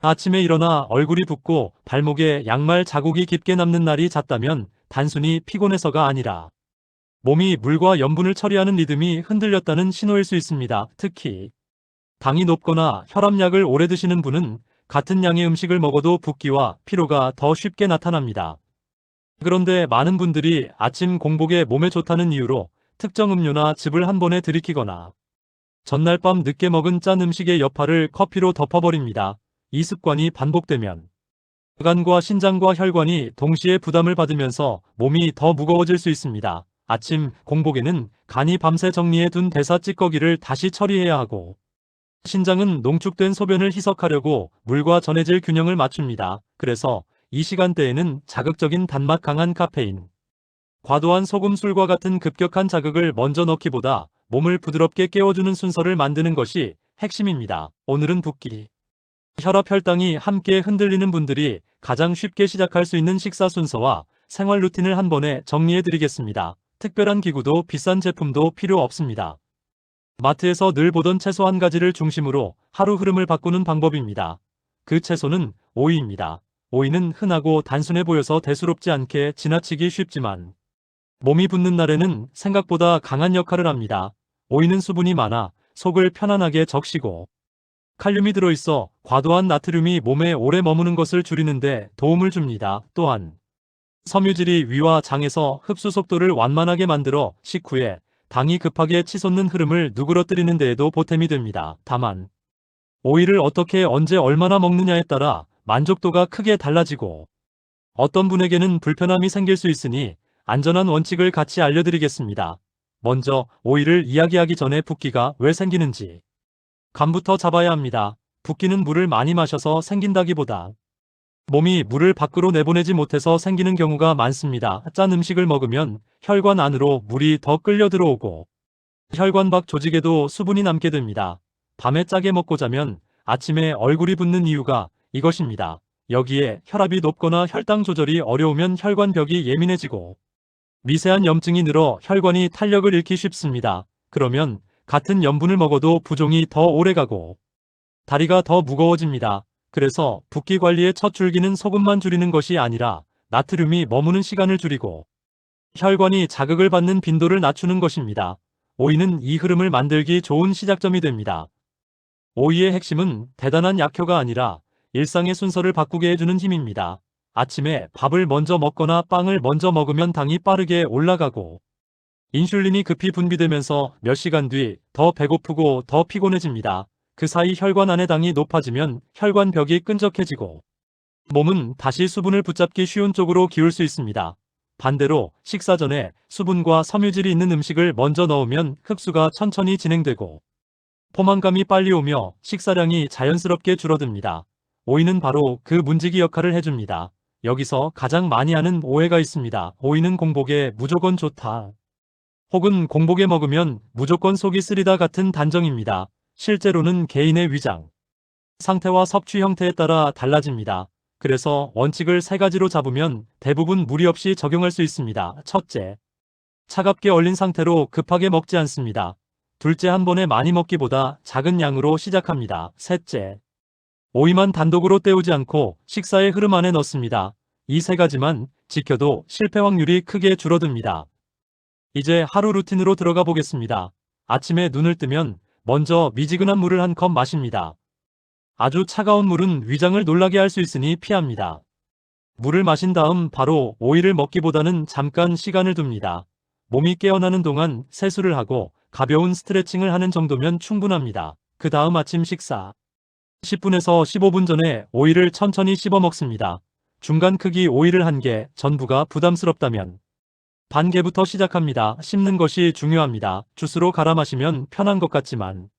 아침에 일어나 얼굴이 붓고 발목에 양말 자국이 깊게 남는 날이 잦다면 단순히 피곤해서가 아니라 몸이 물과 염분을 처리하는 리듬이 흔들렸다는 신호일 수 있습니다. 특히 당이 높거나 혈압약을 오래 드시는 분은 같은 양의 음식을 먹어도 붓기와 피로가 더 쉽게 나타납니다. 그런데 많은 분들이 아침 공복에 몸에 좋다는 이유로 특정 음료나 즙을 한 번에 들이키거나 전날 밤 늦게 먹은 짠 음식의 여파를 커피로 덮어버립니다. 이 습관이 반복되면 뇌관과 신장과 혈관이 동시에 부담을 받으면서 몸이 더 무거워질 수 있습니다. 아침 공복에는 간이 밤새 정리해 둔 대사 찌꺼기를 다시 처리해야 하고 신장은 농축된 소변을 희석하려고 물과 전해질 균형을 맞춥니다. 그래서 이 시간대에는 자극적인 단맛 강한 카페인, 과도한 소금, 술과 같은 급격한 자극을 먼저 넣기보다 몸을 부드럽게 깨워주는 순서를 만드는 것이 핵심입니다. 오늘은 붓기, 혈압, 혈당이 함께 흔들리는 분들이 가장 쉽게 시작할 수 있는 식사 순서와 생활 루틴을 한 번에 정리해드리겠습니다. 특별한 기구도 비싼 제품도 필요 없습니다. 마트에서 늘 보던 채소 한 가지를 중심으로 하루 흐름을 바꾸는 방법입니다. 그 채소는 오이입니다. 오이는 흔하고 단순해 보여서 대수롭지 않게 지나치기 쉽지만 몸이 붓는 날에는 생각보다 강한 역할을 합니다. 오이는 수분이 많아 속을 편안하게 적시고 칼륨이 들어있어 과도한 나트륨이 몸에 오래 머무는 것을 줄이는데 도움을 줍니다. 또한 섬유질이 위와 장에서 흡수 속도를 완만하게 만들어 식후에 당이 급하게 치솟는 흐름을 누그러뜨리는 데에도 보탬이 됩니다. 다만 오이를 어떻게 언제 얼마나 먹느냐에 따라 만족도가 크게 달라지고 어떤 분에게는 불편함이 생길 수 있으니 안전한 원칙을 같이 알려드리겠습니다. 먼저 오이를 이야기하기 전에 붓기가 왜 생기는지 감부터 잡아야 합니다. 붓기는 물을 많이 마셔서 생긴다기보다 몸이 물을 밖으로 내보내지 못해서 생기는 경우가 많습니다. 짠 음식을 먹으면 혈관 안으로 물이 더 끌려 들어오고 혈관 밖 조직에도 수분이 남게 됩니다. 밤에 짜게 먹고 자면 아침에 얼굴이 붓는 이유가 이것입니다. 여기에 혈압이 높거나 혈당 조절이 어려우면 혈관 벽이 예민해지고 미세한 염증이 늘어 혈관이 탄력을 잃기 쉽습니다. 그러면 같은 염분을 먹어도 부종이 더 오래가고 다리가 더 무거워집니다. 그래서 붓기 관리의 첫 줄기는 소금만 줄이는 것이 아니라 나트륨이 머무는 시간을 줄이고 혈관이 자극을 받는 빈도를 낮추는 것입니다. 오이는 이 흐름을 만들기 좋은 시작점이 됩니다. 오이의 핵심은 대단한 약효가 아니라 일상의 순서를 바꾸게 해주는 힘입니다. 아침에 밥을 먼저 먹거나 빵을 먼저 먹으면 당이 빠르게 올라가고 인슐린이 급히 분비되면서 몇 시간 뒤 더 배고프고 더 피곤해집니다. 그 사이 혈관 안의 당이 높아지면 혈관 벽이 끈적해지고 몸은 다시 수분을 붙잡기 쉬운 쪽으로 기울 수 있습니다. 반대로 식사 전에 수분과 섬유질이 있는 음식을 먼저 넣으면 흡수가 천천히 진행되고 포만감이 빨리 오며 식사량이 자연스럽게 줄어듭니다. 오이는 바로 그 문지기 역할을 해줍니다. 여기서 가장 많이 하는 오해가 있습니다. 오이는 공복에 무조건 좋다. 혹은 공복에 먹으면 무조건 속이 쓰리다 같은 단정입니다. 실제로는 개인의 위장 상태와 섭취 형태에 따라 달라집니다. 그래서 원칙을 세 가지로 잡으면 대부분 무리 없이 적용할 수 있습니다. 첫째, 차갑게 얼린 상태로 급하게 먹지 않습니다. 둘째, 한 번에 많이 먹기보다 작은 양으로 시작합니다. 셋째, 오이만 단독으로 때우지 않고 식사의 흐름 안에 넣습니다. 이 세 가지만 지켜도 실패 확률이 크게 줄어듭니다. 이제 하루 루틴으로 들어가 보겠습니다. 아침에 눈을 뜨면 먼저 미지근한 물을 한 컵 마십니다. 아주 차가운 물은 위장을 놀라게 할 수 있으니 피합니다. 물을 마신 다음 바로 오이를 먹기보다는 잠깐 시간을 둡니다. 몸이 깨어나는 동안 세수를 하고 가벼운 스트레칭을 하는 정도면 충분합니다. 그 다음 아침 식사 10분에서 15분 전에 오이를 천천히 씹어 먹습니다. 중간 크기 오이를 한 개, 전부가 부담스럽다면 반 개부터 시작합니다. 씹는 것이 중요합니다. 주스로 갈아 마시면 편한 것 같지만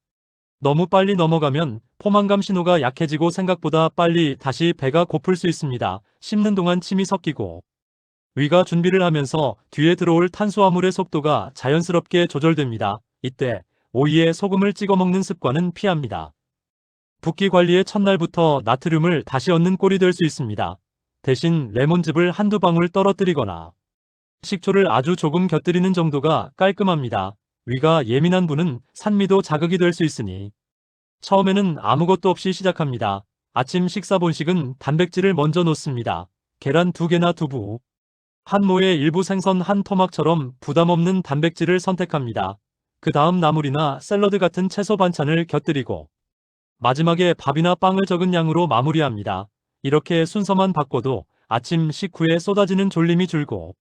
너무 빨리 넘어가면 포만감 신호가 약해지고 생각보다 빨리 다시 배가 고플 수 있습니다. 씹는 동안 침이 섞이고 위가 준비를 하면서 뒤에 들어올 탄수화물의 속도가 자연스럽게 조절됩니다. 이때 오이에 소금을 찍어 먹는 습관은 피합니다. 붓기 관리의 첫날부터 나트륨을 다시 얻는 꼴이 될 수 있습니다. 대신 레몬즙을 한두 방울 떨어뜨리거나 식초를 아주 조금 곁들이는 정도가 깔끔합니다. 위가 예민한 분은 산미도 자극이 될 수 있으니 처음에는 아무것도 없이 시작합니다. 아침 식사 본식은 단백질을 먼저 놓습니다. 계란 2개나 두부, 한 모에 일부 생선 한 토막처럼 부담 없는 단백질을 선택합니다. 그 다음 나물이나 샐러드 같은 채소 반찬을 곁들이고 마지막에 밥이나 빵을 적은 양으로 마무리합니다. 이렇게 순서만 바꿔도 아침 식후에 쏟아지는 졸림이 줄고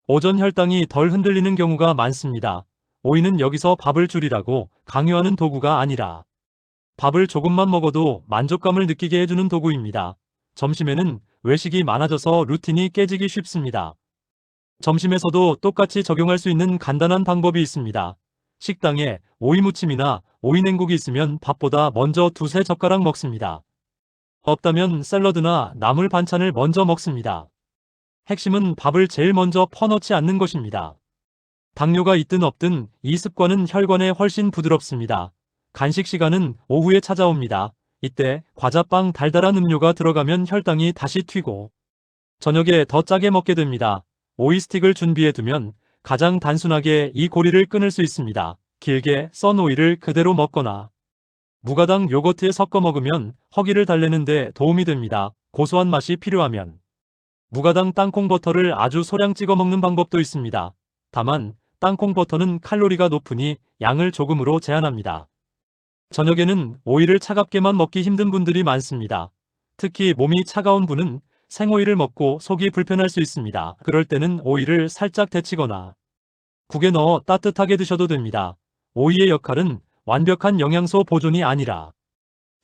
오전 혈당이 덜 흔들리는 경우가 많습니다. 오이는 여기서 밥을 줄이라고 강요하는 도구가 아니라 밥을 조금만 먹어도 만족감을 느끼게 해주는 도구입니다. 점심에는 외식이 많아져서 루틴이 깨지기 쉽습니다. 점심에서도 똑같이 적용할 수 있는 간단한 방법이 있습니다. 식당에 오이 무침이나 오이 냉국이 있으면 밥보다 먼저 2~3 젓가락 먹습니다. 없다면 샐러드나 나물 반찬을 먼저 먹습니다. 핵심은 밥을 제일 먼저 퍼넣지 않는 것입니다. 당뇨가 있든 없든 이 습관은 혈관에 훨씬 부드럽습니다. 간식 시간은 오후에 찾아옵니다. 이때 과자, 빵, 달달한 음료가 들어가면 혈당이 다시 튀고 저녁에 더 짜게 먹게 됩니다. 오이 스틱을 준비해두면 가장 단순하게 이 고리를 끊을 수 있습니다. 길게 썬 오이를 그대로 먹거나 무가당 요거트에 섞어 먹으면 허기를 달래는 데 도움이 됩니다. 고소한 맛이 필요하면 무가당 땅콩 버터를 아주 소량 찍어 먹는 방법도 있습니다. 다만 땅콩 버터는 칼로리가 높으니 양을 조금으로 제한합니다. 저녁에는 오이를 차갑게만 먹기 힘든 분들이 많습니다. 특히 몸이 차가운 분은 생오이를 먹고 속이 불편할 수 있습니다. 그럴 때는 오이를 살짝 데치거나 국에 넣어 따뜻하게 드셔도 됩니다. 오이의 역할은 완벽한 영양소 보존이 아니라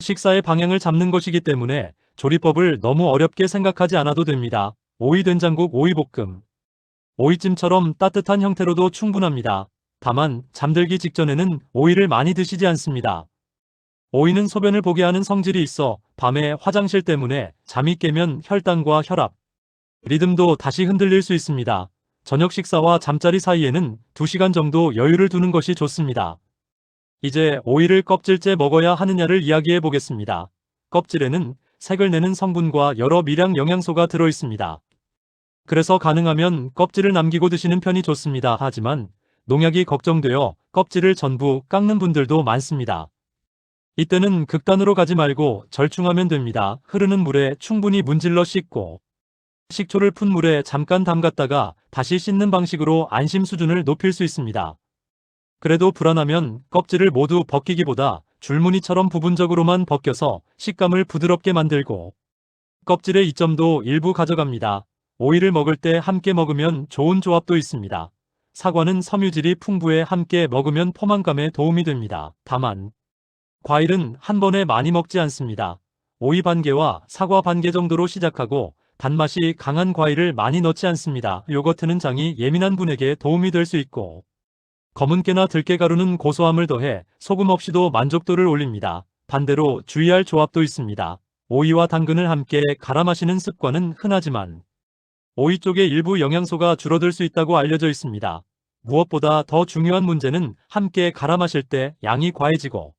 식사의 방향을 잡는 것이기 때문에 조리법을 너무 어렵게 생각하지 않아도 됩니다. 오이 된장국, 오이 볶음, 오이찜처럼 따뜻한 형태로도 충분합니다. 다만 잠들기 직전에는 오이를 많이 드시지 않습니다. 오이는 소변을 보게 하는 성질이 있어 밤에 화장실 때문에 잠이 깨면 혈당과 혈압, 리듬도 다시 흔들릴 수 있습니다. 저녁 식사와 잠자리 사이에는 2시간 정도 여유를 두는 것이 좋습니다. 이제 오이를 껍질째 먹어야 하느냐를 이야기해 보겠습니다. 껍질에는 색을 내는 성분과 여러 미량 영양소가 들어 있습니다. 그래서 가능하면 껍질을 남기고 드시는 편이 좋습니다. 하지만 농약이 걱정되어 껍질을 전부 깎는 분들도 많습니다. 이때는 극단으로 가지 말고 절충하면 됩니다. 흐르는 물에 충분히 문질러 씻고 식초를 푼 물에 잠깐 담갔다가 다시 씻는 방식으로 안심 수준을 높일 수 있습니다. 그래도 불안하면 껍질을 모두 벗기기보다 줄무늬처럼 부분적으로만 벗겨서 식감을 부드럽게 만들고 껍질의 이점도 일부 가져갑니다. 오이를 먹을 때 함께 먹으면 좋은 조합도 있습니다. 사과는 섬유질이 풍부해 함께 먹으면 포만감에 도움이 됩니다. 다만 과일은 한 번에 많이 먹지 않습니다. 오이 반개와 사과 반개 정도로 시작하고 단맛이 강한 과일을 많이 넣지 않습니다. 요거트는 장이 예민한 분에게 도움이 될 수 있고 검은깨나 들깨가루는 고소함을 더해 소금 없이도 만족도를 올립니다. 반대로 주의할 조합도 있습니다. 오이와 당근을 함께 갈아 마시는 습관은 흔하지만 오이 쪽의 일부 영양소가 줄어들 수 있다고 알려져 있습니다. 무엇보다 더 중요한 문제는 함께 갈아 마실 때 양이 과해지고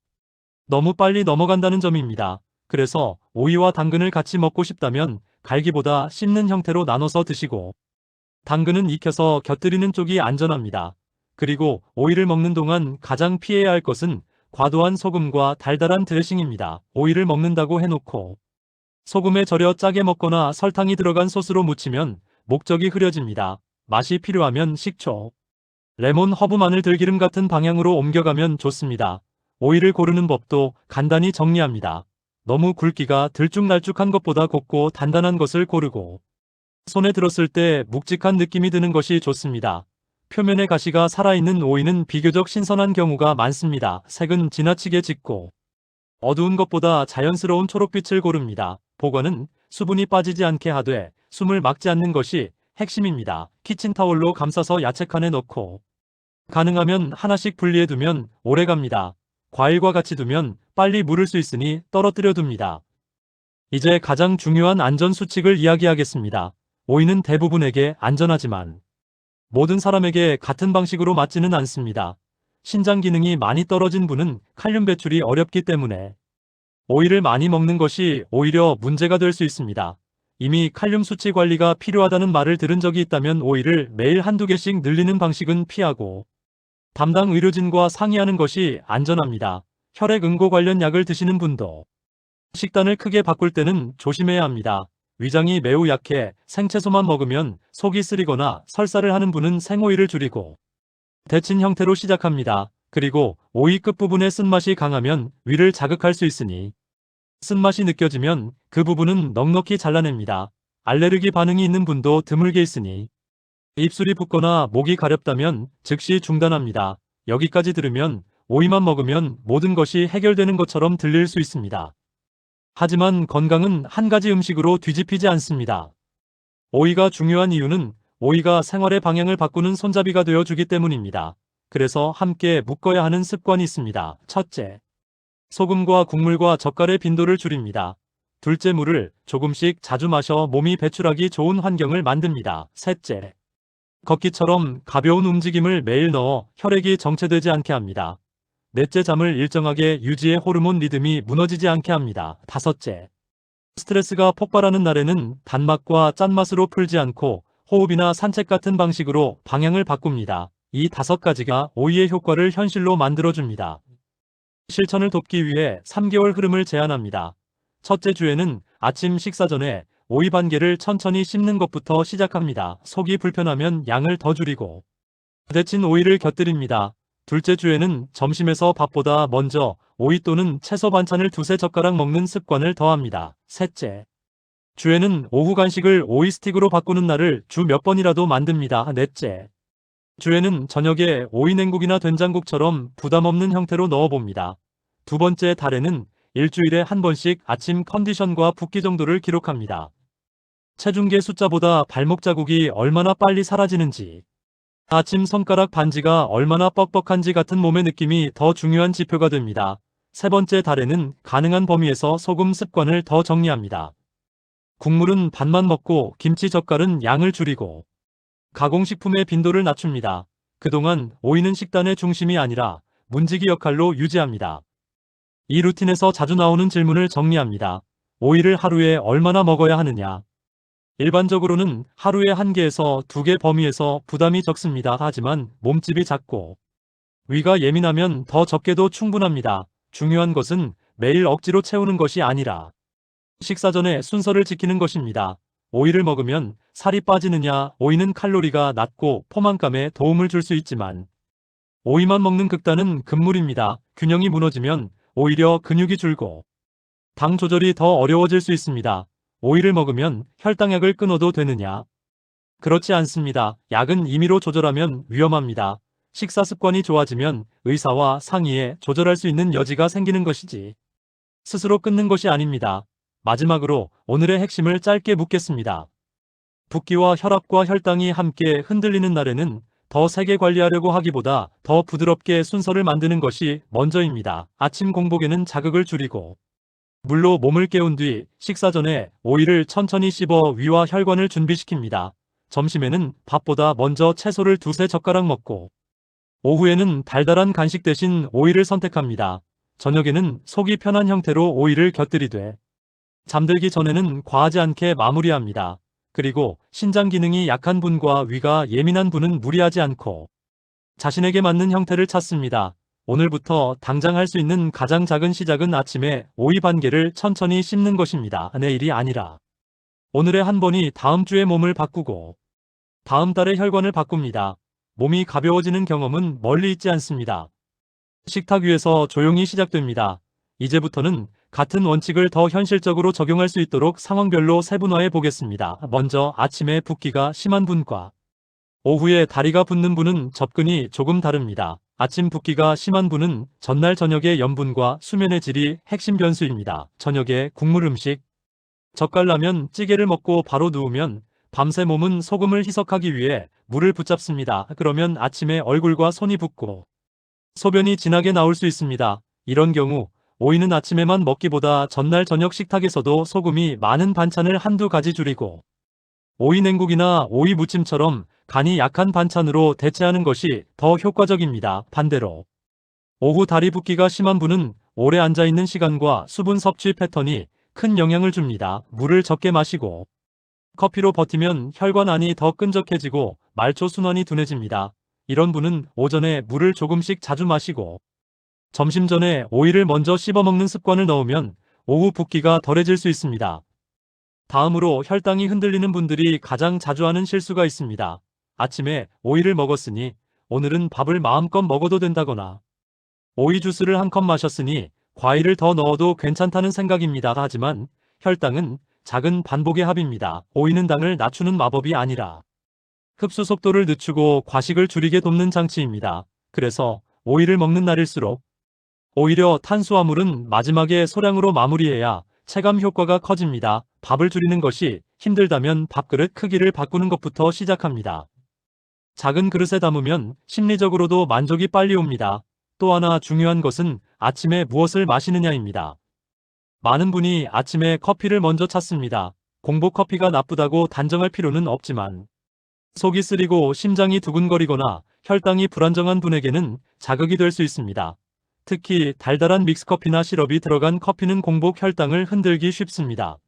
너무 빨리 넘어간다는 점입니다. 그래서 오이와 당근을 같이 먹고 싶다면 갈기보다 씹는 형태로 나눠서 드시고 당근은 익혀서 곁들이는 쪽이 안전합니다. 그리고 오이를 먹는 동안 가장 피해야 할 것은 과도한 소금과 달달한 드레싱입니다. 오이를 먹는다고 해놓고 소금에 절여 짜게 먹거나 설탕이 들어간 소스로 무치면 목적이 흐려집니다. 맛이 필요하면 식초, 레몬, 허브, 마늘, 들기름 같은 방향으로 옮겨가면 좋습니다. 오이를 고르는 법도 간단히 정리합니다. 너무 굵기가 들쭉날쭉한 것보다 곱고 단단한 것을 고르고 손에 들었을 때 묵직한 느낌이 드는 것이 좋습니다. 표면에 가시가 살아있는 오이는 비교적 신선한 경우가 많습니다. 색은 지나치게 짙고 어두운 것보다 자연스러운 초록빛을 고릅니다. 보관은 수분이 빠지지 않게 하되 숨을 막지 않는 것이 핵심입니다. 키친타올로 감싸서 야채칸에 넣고 가능하면 하나씩 분리해 두면 오래갑니다. 과일과 같이 두면 빨리 무를 수 있으니 떨어뜨려 둡니다. 이제 가장 중요한 안전 수칙을 이야기하겠습니다. 오이는 대부분에게 안전하지만 모든 사람에게 같은 방식으로 맞지는 않습니다. 신장 기능이 많이 떨어진 분은 칼륨 배출이 어렵기 때문에 오이를 많이 먹는 것이 오히려 문제가 될 수 있습니다. 이미 칼륨 수치 관리가 필요하다는 말을 들은 적이 있다면 오이를 매일 한두 개씩 늘리는 방식은 피하고 담당 의료진과 상의하는 것이 안전합니다. 혈액 응고 관련 약을 드시는 분도 식단을 크게 바꿀 때는 조심해야 합니다. 위장이 매우 약해 생채소만 먹으면 속이 쓰리거나 설사를 하는 분은 생오이를 줄이고 데친 형태로 시작합니다. 그리고 오이 끝부분의 쓴맛이 강하면 위를 자극할 수 있으니 쓴맛이 느껴지면 그 부분은 넉넉히 잘라냅니다. 알레르기 반응이 있는 분도 드물게 있으니 입술이 붓거나 목이 가렵다면 즉시 중단합니다. 여기까지 들으면 오이만 먹으면 모든 것이 해결되는 것처럼 들릴 수 있습니다. 하지만 건강은 한 가지 음식으로 뒤집히지 않습니다. 오이가 중요한 이유는 오이가 생활의 방향을 바꾸는 손잡이가 되어주기 때문입니다. 그래서 함께 묶어야 하는 습관이 있습니다. 첫째, 소금과 국물과 젓갈의 빈도를 줄입니다. 둘째, 물을 조금씩 자주 마셔 몸이 배출하기 좋은 환경을 만듭니다. 셋째, 걷기처럼 가벼운 움직임을 매일 넣어 혈액이 정체되지 않게 합니다. 넷째, 잠을 일정하게 유지해 호르몬 리듬이 무너지지 않게 합니다. 다섯째, 스트레스가 폭발하는 날에는 단맛과 짠맛으로 풀지 않고 호흡이나 산책 같은 방식으로 방향을 바꿉니다. 이 5가지가 오이의 효과를 현실로 만들어줍니다. 실천을 돕기 위해 3개월 흐름을 제안합니다. 첫째 주에는 아침 식사 전에 오이 반 개를 천천히 씹는 것부터 시작합니다. 속이 불편하면 양을 더 줄이고 데친 오이를 곁들입니다. 둘째 주에는 점심에서 밥보다 먼저 오이 또는 채소 반찬을 2~3젓가락 먹는 습관을 더합니다. 셋째 주에는 오후 간식을 오이 스틱으로 바꾸는 날을 주 몇 번이라도 만듭니다. 넷째 주에는 저녁에 오이 냉국이나 된장국처럼 부담 없는 형태로 넣어봅니다. 두 번째 달에는 일주일에 한 번씩 아침 컨디션과 붓기 정도를 기록합니다. 체중계 숫자보다 발목 자국이 얼마나 빨리 사라지는지, 아침 손가락 반지가 얼마나 뻑뻑한지 같은 몸의 느낌이 더 중요한 지표가 됩니다. 세 번째 달에는 가능한 범위에서 소금 습관을 더 정리합니다. 국물은 반만 먹고 김치 젓갈은 양을 줄이고 가공식품의 빈도를 낮춥니다. 그동안 오이는 식단의 중심이 아니라 문지기 역할로 유지합니다. 이 루틴에서 자주 나오는 질문을 정리합니다. 오이를 하루에 얼마나 먹어야 하느냐? 일반적으로는 하루에 1개에서 2개 범위에서 부담이 적습니다. 하지만 몸집이 작고 위가 예민하면 더 적게도 충분합니다. 중요한 것은 매일 억지로 채우는 것이 아니라 식사 전에 순서를 지키는 것입니다. 오이를 먹으면 살이 빠지느냐? 오이는 칼로리가 낮고 포만감에 도움을 줄 수 있지만 오이만 먹는 극단은 금물입니다. 균형이 무너지면 오히려 근육이 줄고 당 조절이 더 어려워질 수 있습니다. 오이를 먹으면 혈당약을 끊어도 되느냐? 그렇지 않습니다. 약은 임의로 조절하면 위험합니다. 식사 습관이 좋아지면 의사와 상의해 조절할 수 있는 여지가 생기는 것이지 스스로 끊는 것이 아닙니다. 마지막으로 오늘의 핵심을 짧게 묻겠습니다. 붓기와 혈압과 혈당이 함께 흔들리는 날에는 더 세게 관리하려고 하기보다 더 부드럽게 순서를 만드는 것이 먼저입니다. 아침 공복에는 자극을 줄이고 물로 몸을 깨운 뒤 식사 전에 오이를 천천히 씹어 위와 혈관을 준비시킵니다. 점심에는 밥보다 먼저 채소를 2~3젓가락 먹고 오후에는 달달한 간식 대신 오이를 선택합니다. 저녁에는 속이 편한 형태로 오이를 곁들이되 잠들기 전에는 과하지 않게 마무리합니다. 그리고 신장 기능이 약한 분과 위가 예민한 분은 무리하지 않고 자신에게 맞는 형태를 찾습니다. 오늘부터 당장 할 수 있는 가장 작은 시작은 아침에 오이 반 개를 천천히 씹는 것입니다. 내일이 아니라 오늘의 한 번이 다음 주에 몸을 바꾸고 다음 달에 혈관을 바꿉니다. 몸이 가벼워지는 경험은 멀리 있지 않습니다. 식탁 위에서 조용히 시작됩니다. 이제부터는 같은 원칙을 더 현실적으로 적용할 수 있도록 상황별로 세분화해 보겠습니다. 먼저 아침에 붓기가 심한 분과 오후에 다리가 붓는 분은 접근이 조금 다릅니다. 아침 붓기가 심한 분은 전날 저녁의 염분과 수면의 질이 핵심 변수입니다. 저녁에 국물 음식, 젓갈라면, 찌개를 먹고 바로 누우면 밤새 몸은 소금을 희석하기 위해 물을 붙잡습니다. 그러면 아침에 얼굴과 손이 붓고 소변이 진하게 나올 수 있습니다. 이런 경우 오이는 아침에만 먹기보다 전날 저녁 식탁에서도 소금이 많은 반찬을 한두 가지 줄이고 오이 냉국이나 오이 무침처럼 간이 약한 반찬으로 대체하는 것이 더 효과적입니다. 반대로 오후 다리 붓기가 심한 분은 오래 앉아있는 시간과 수분 섭취 패턴이 큰 영향을 줍니다. 물을 적게 마시고 커피로 버티면 혈관 안이 더 끈적해지고 말초 순환이 둔해집니다. 이런 분은 오전에 물을 조금씩 자주 마시고 점심 전에 오이를 먼저 씹어 먹는 습관을 넣으면 오후 붓기가 덜해질 수 있습니다. 다음으로 혈당이 흔들리는 분들이 가장 자주 하는 실수가 있습니다. 아침에 오이를 먹었으니 오늘은 밥을 마음껏 먹어도 된다거나 오이 주스를 한 컵 마셨으니 과일을 더 넣어도 괜찮다는 생각입니다. 하지만 혈당은 작은 반복의 합입니다. 오이는 당을 낮추는 마법이 아니라 흡수 속도를 늦추고 과식을 줄이게 돕는 장치입니다. 그래서 오이를 먹는 날일수록 오히려 탄수화물은 마지막에 소량으로 마무리해야 체감 효과가 커집니다. 밥을 줄이는 것이 힘들다면 밥그릇 크기를 바꾸는 것부터 시작합니다. 작은 그릇에 담으면 심리적으로도 만족이 빨리 옵니다. 또 하나 중요한 것은 아침에 무엇을 마시느냐입니다. 많은 분이 아침에 커피를 먼저 찾습니다. 공복 커피가 나쁘다고 단정할 필요는 없지만 속이 쓰리고 심장이 두근거리거나 혈당이 불안정한 분에게는 자극이 될 수 있습니다. 특히 달달한 믹스커피나 시럽이 들어간 커피는 공복 혈당을 흔들기 쉽습니다.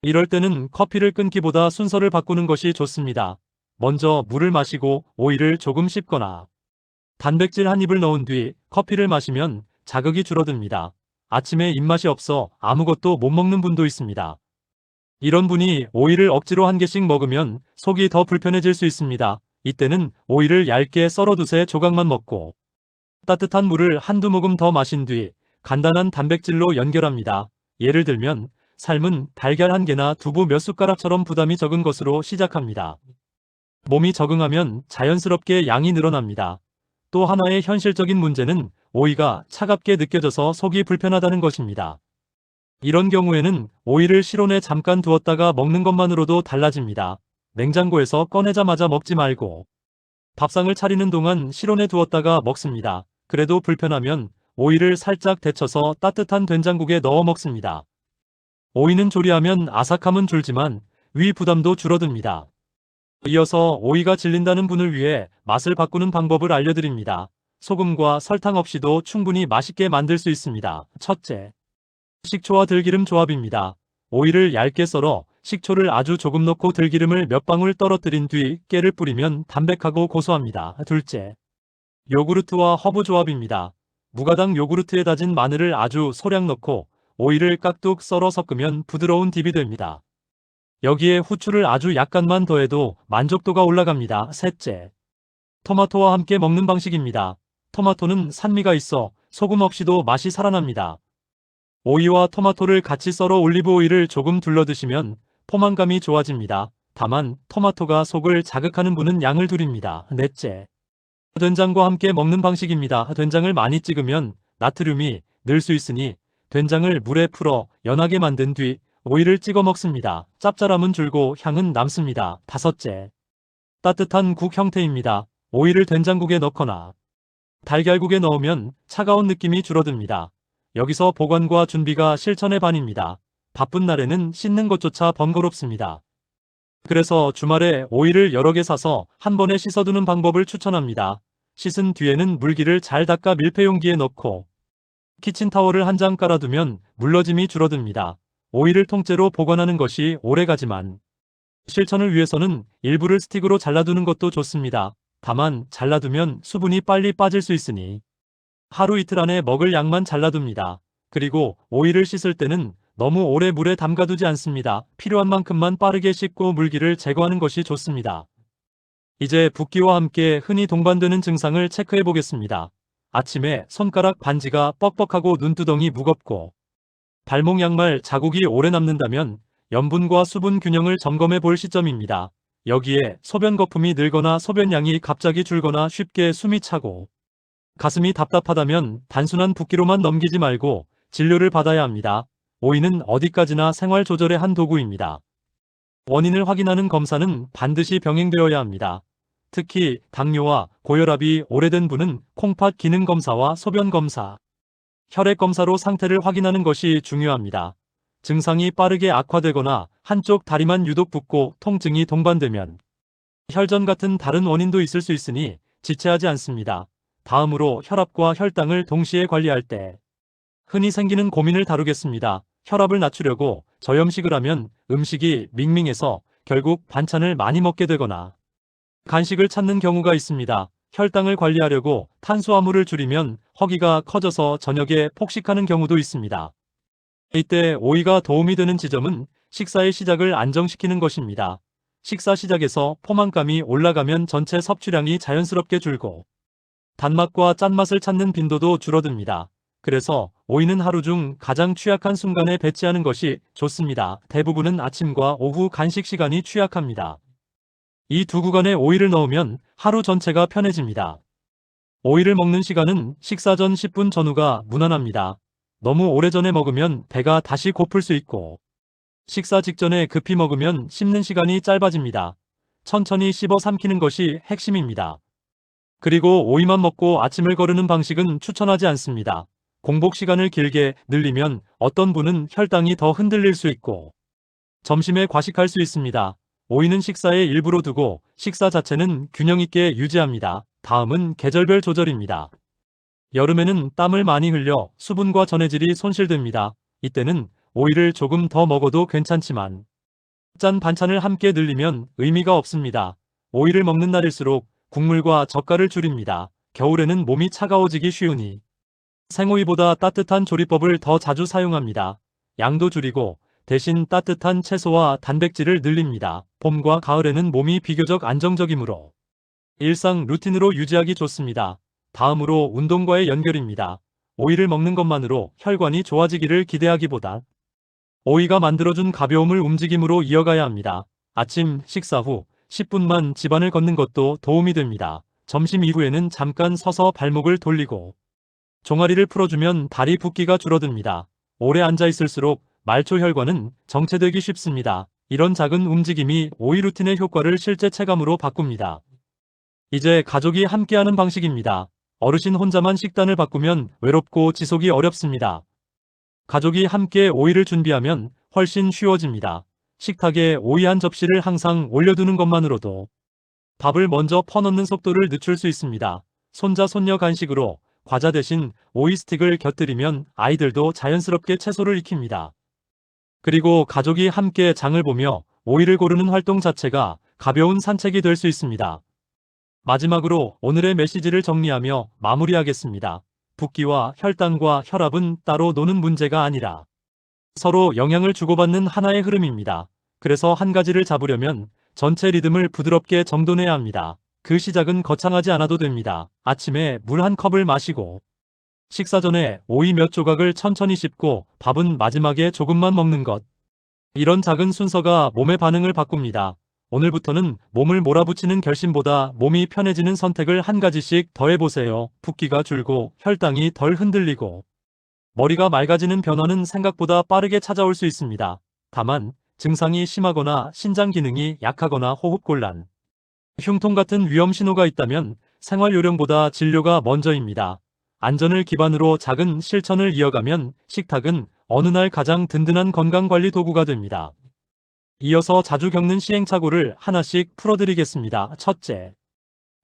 이럴 때는 커피를 끊기보다 순서를 바꾸는 것이 좋습니다. 먼저 물을 마시고 오이를 조금 씹거나 단백질 한 입을 넣은 뒤 커피를 마시면 자극이 줄어듭니다. 아침에 입맛이 없어 아무것도 못 먹는 분도 있습니다. 이런 분이 오이를 억지로 한 개씩 먹으면 속이 더 불편해질 수 있습니다. 이때는 오이를 얇게 썰어 두세 조각만 먹고 따뜻한 물을 한두 모금 더 마신 뒤 간단한 단백질로 연결합니다. 예를 들면 삶은 달걀 한 개나 두부 몇 숟가락처럼 부담이 적은 것으로 시작합니다. 몸이 적응하면 자연스럽게 양이 늘어납니다. 또 하나의 현실적인 문제는 오이가 차갑게 느껴져서 속이 불편하다는 것입니다. 이런 경우에는 오이를 실온에 잠깐 두었다가 먹는 것만으로도 달라집니다. 냉장고에서 꺼내자마자 먹지 말고 밥상을 차리는 동안 실온에 두었다가 먹습니다. 그래도 불편하면 오이를 살짝 데쳐서 따뜻한 된장국에 넣어 먹습니다. 오이는 조리하면 아삭함은 줄지만 위 부담도 줄어듭니다. 이어서 오이가 질린다는 분을 위해 맛을 바꾸는 방법을 알려드립니다. 소금과 설탕 없이도 충분히 맛있게 만들 수 있습니다. 첫째, 식초와 들기름 조합입니다. 오이를 얇게 썰어 식초를 아주 조금 넣고 들기름을 몇 방울 떨어뜨린 뒤 깨를 뿌리면 담백하고 고소합니다. 둘째, 요구르트와 허브 조합입니다. 무가당 요구르트에 다진 마늘을 아주 소량 넣고 오이를 깍둑 썰어 섞으면 부드러운 딥이 됩니다. 여기에 후추를 아주 약간만 더해도 만족도가 올라갑니다. 셋째, 토마토와 함께 먹는 방식입니다. 토마토는 산미가 있어 소금 없이도 맛이 살아납니다. 오이와 토마토를 같이 썰어 올리브 오일을 조금 둘러 드시면 포만감이 좋아집니다. 다만 토마토가 속을 자극하는 분은 양을 줄입니다. 넷째, 된장과 함께 먹는 방식입니다. 된장을 많이 찍으면 나트륨이 늘 수 있으니 된장을 물에 풀어 연하게 만든 뒤 오이를 찍어 먹습니다. 짭짤함은 줄고 향은 남습니다. 다섯째, 따뜻한 국 형태입니다. 오이를 된장국에 넣거나 달걀국에 넣으면 차가운 느낌이 줄어듭니다. 여기서 보관과 준비가 실천의 반입니다. 바쁜 날에는 씻는 것조차 번거롭습니다. 그래서 주말에 오이를 여러 개 사서 한 번에 씻어두는 방법을 추천합니다. 씻은 뒤에는 물기를 잘 닦아 밀폐용기에 넣고 키친타월을 한 장 깔아두면 물러짐이 줄어듭니다. 오이를 통째로 보관하는 것이 오래가지만 실천을 위해서는 일부를 스틱으로 잘라두는 것도 좋습니다. 다만 잘라두면 수분이 빨리 빠질 수 있으니 하루 이틀 안에 먹을 양만 잘라둡니다. 그리고 오이를 씻을 때는 너무 오래 물에 담가두지 않습니다. 필요한 만큼만 빠르게 씻고 물기를 제거하는 것이 좋습니다. 이제 붓기와 함께 흔히 동반되는 증상을 체크해 보겠습니다. 아침에 손가락 반지가 뻑뻑하고 눈두덩이 무겁고 발목 양말 자국이 오래 남는다면 염분과 수분 균형을 점검해 볼 시점입니다. 여기에 소변 거품이 늘거나 소변량이 갑자기 줄거나 쉽게 숨이 차고 가슴이 답답하다면 단순한 붓기로만 넘기지 말고 진료를 받아야 합니다. 오이는 어디까지나 생활 조절의 한 도구입니다. 원인을 확인하는 검사는 반드시 병행되어야 합니다. 특히 당뇨와 고혈압이 오래된 분은 콩팥 기능 검사와 소변 검사, 혈액 검사로 상태를 확인하는 것이 중요합니다. 증상이 빠르게 악화되거나 한쪽 다리만 유독 붓고 통증이 동반되면 혈전 같은 다른 원인도 있을 수 있으니 지체하지 않습니다. 다음으로 혈압과 혈당을 동시에 관리할 때 흔히 생기는 고민을 다루겠습니다. 혈압을 낮추려고 저염식을 하면 음식이 밍밍해서 결국 반찬을 많이 먹게 되거나 간식을 찾는 경우가 있습니다. 혈당을 관리하려고 탄수화물을 줄이면 허기가 커져서 저녁에 폭식하는 경우도 있습니다. 이때 오이가 도움이 되는 지점은 식사의 시작을 안정시키는 것입니다. 식사 시작에서 포만감이 올라가면 전체 섭취량이 자연스럽게 줄고 단맛과 짠맛을 찾는 빈도도 줄어듭니다. 그래서 오이는 하루 중 가장 취약한 순간에 배치하는 것이 좋습니다. 대부분은 아침과 오후 간식 시간이 취약합니다. 이 두 구간에 오이를 넣으면 하루 전체가 편해집니다. 오이를 먹는 시간은 식사 전 10분 전후가 무난합니다. 너무 오래전에 먹으면 배가 다시 고플 수 있고 식사 직전에 급히 먹으면 씹는 시간이 짧아집니다. 천천히 씹어 삼키는 것이 핵심입니다. 그리고 오이만 먹고 아침을 거르는 방식은 추천하지 않습니다. 공복 시간을 길게 늘리면 어떤 분은 혈당이 더 흔들릴 수 있고 점심에 과식할 수 있습니다. 오이는 식사의 일부로 두고 식사 자체는 균형 있게 유지합니다. 다음은 계절별 조절입니다. 여름에는 땀을 많이 흘려 수분과 전해질이 손실됩니다. 이때는 오이를 조금 더 먹어도 괜찮지만 짠 반찬을 함께 늘리면 의미가 없습니다. 오이를 먹는 날일수록 국물과 젓갈을 줄입니다. 겨울에는 몸이 차가워지기 쉬우니 생오이보다 따뜻한 조리법을 더 자주 사용합니다. 양도 줄이고 대신 따뜻한 채소와 단백질을 늘립니다. 봄과 가을에는 몸이 비교적 안정적이므로 일상 루틴으로 유지하기 좋습니다. 다음으로 운동과의 연결입니다. 오이를 먹는 것만으로 혈관이 좋아지기를 기대하기보다 오이가 만들어준 가벼움을 움직임으로 이어가야 합니다. 아침 식사 후 10분만 집안을 걷는 것도 도움이 됩니다. 점심 이후에는 잠깐 서서 발목을 돌리고 종아리를 풀어주면 다리 붓기가 줄어듭니다. 오래 앉아 있을수록 말초 혈관은 정체되기 쉽습니다. 이런 작은 움직임이 오이 루틴의 효과를 실제 체감으로 바꿉니다. 이제 가족이 함께하는 방식입니다. 어르신 혼자만 식단을 바꾸면 외롭고 지속이 어렵습니다. 가족이 함께 오이를 준비하면 훨씬 쉬워집니다. 식탁에 오이 한 접시를 항상 올려두는 것만으로도 밥을 먼저 퍼넣는 속도를 늦출 수 있습니다. 손자 손녀 간식으로 과자 대신 오이 스틱을 곁들이면 아이들도 자연스럽게 채소를 익힙니다. 그리고 가족이 함께 장을 보며 오이를 고르는 활동 자체가 가벼운 산책이 될 수 있습니다. 마지막으로 오늘의 메시지를 정리하며 마무리하겠습니다. 붓기와 혈당과 혈압은 따로 노는 문제가 아니라 서로 영향을 주고받는 하나의 흐름입니다. 그래서 한 가지를 잡으려면 전체 리듬을 부드럽게 정돈해야 합니다. 그 시작은 거창하지 않아도 됩니다. 아침에 물 한 컵을 마시고 식사 전에 오이 몇 조각을 천천히 씹고 밥은 마지막에 조금만 먹는 것. 이런 작은 순서가 몸의 반응을 바꿉니다. 오늘부터는 몸을 몰아붙이는 결심보다 몸이 편해지는 선택을 한 가지씩 더 해보세요. 붓기가 줄고 혈당이 덜 흔들리고 머리가 맑아지는 변화는 생각보다 빠르게 찾아올 수 있습니다. 다만 증상이 심하거나 신장 기능이 약하거나 호흡곤란, 흉통 같은 위험 신호가 있다면 생활 요령보다 진료가 먼저입니다. 안전을 기반으로 작은 실천을 이어가면 식탁은 어느 날 가장 든든한 건강관리 도구가 됩니다. 이어서 자주 겪는 시행착오를 하나씩 풀어드리겠습니다. 첫째,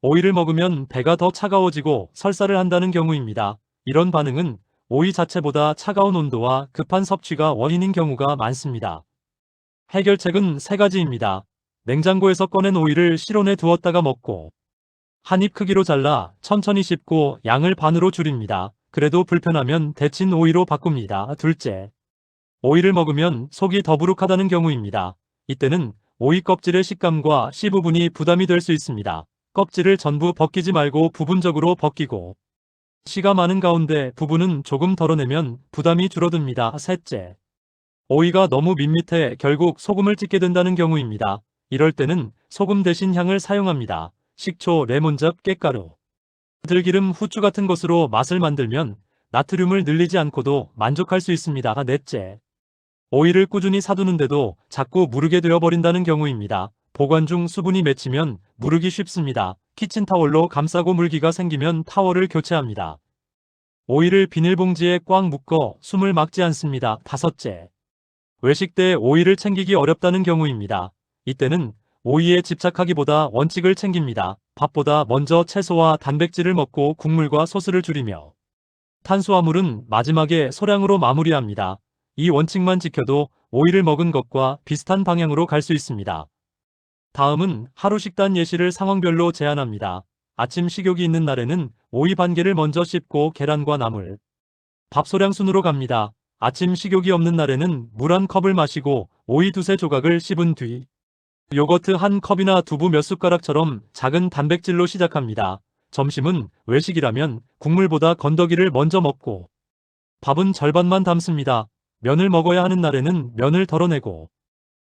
오이를 먹으면 배가 더 차가워지고 설사를 한다는 경우입니다. 이런 반응은 오이 자체보다 차가운 온도와 급한 섭취가 원인인 경우가 많습니다. 해결책은 세 가지입니다. 냉장고에서 꺼낸 오이를 실온에 두었다가 먹고 한 입 크기로 잘라 천천히 씹고 양을 반으로 줄입니다. 그래도 불편하면 데친 오이로 바꿉니다. 둘째, 오이를 먹으면 속이 더부룩하다는 경우입니다. 이때는 오이 껍질의 식감과 씨 부분이 부담이 될 수 있습니다. 껍질을 전부 벗기지 말고 부분적으로 벗기고 씨가 많은 가운데 부분은 조금 덜어내면 부담이 줄어듭니다. 셋째, 오이가 너무 밋밋해 결국 소금을 찍게 된다는 경우입니다. 이럴 때는 소금 대신 향을 사용합니다. 식초, 레몬즙, 깻가루, 들기름, 후추 같은 것으로 맛을 만들면 나트륨을 늘리지 않고도 만족할 수 있습니다. 넷째, 오이를 꾸준히 사두는데도 자꾸 무르게 되어버린다는 경우입니다. 보관 중 수분이 맺히면 무르기 쉽습니다. 키친타월로 감싸고 물기가 생기면 타월을 교체합니다. 오이를 비닐봉지에 꽉 묶어 숨을 막지 않습니다. 다섯째, 외식 때 오이를 챙기기 어렵다는 경우입니다. 이때는 오이에 집착하기보다 원칙을 챙깁니다. 밥보다 먼저 채소와 단백질을 먹고 국물과 소스를 줄이며 탄수화물은 마지막에 소량으로 마무리합니다. 이 원칙만 지켜도 오이를 먹은 것과 비슷한 방향으로 갈 수 있습니다. 다음은 하루 식단 예시를 상황별로 제안합니다. 아침 식욕이 있는 날에는 오이 반 개를 먼저 씹고 계란과 나물, 밥소량 순으로 갑니다. 아침 식욕이 없는 날에는 물 한 컵을 마시고 오이 두세 조각을 씹은 뒤 요거트 한 컵이나 두부 몇 숟가락처럼 작은 단백질로 시작합니다. 점심은 외식이라면 국물보다 건더기를 먼저 먹고 밥은 절반만 담습니다. 면을 먹어야 하는 날에는 면을 덜어내고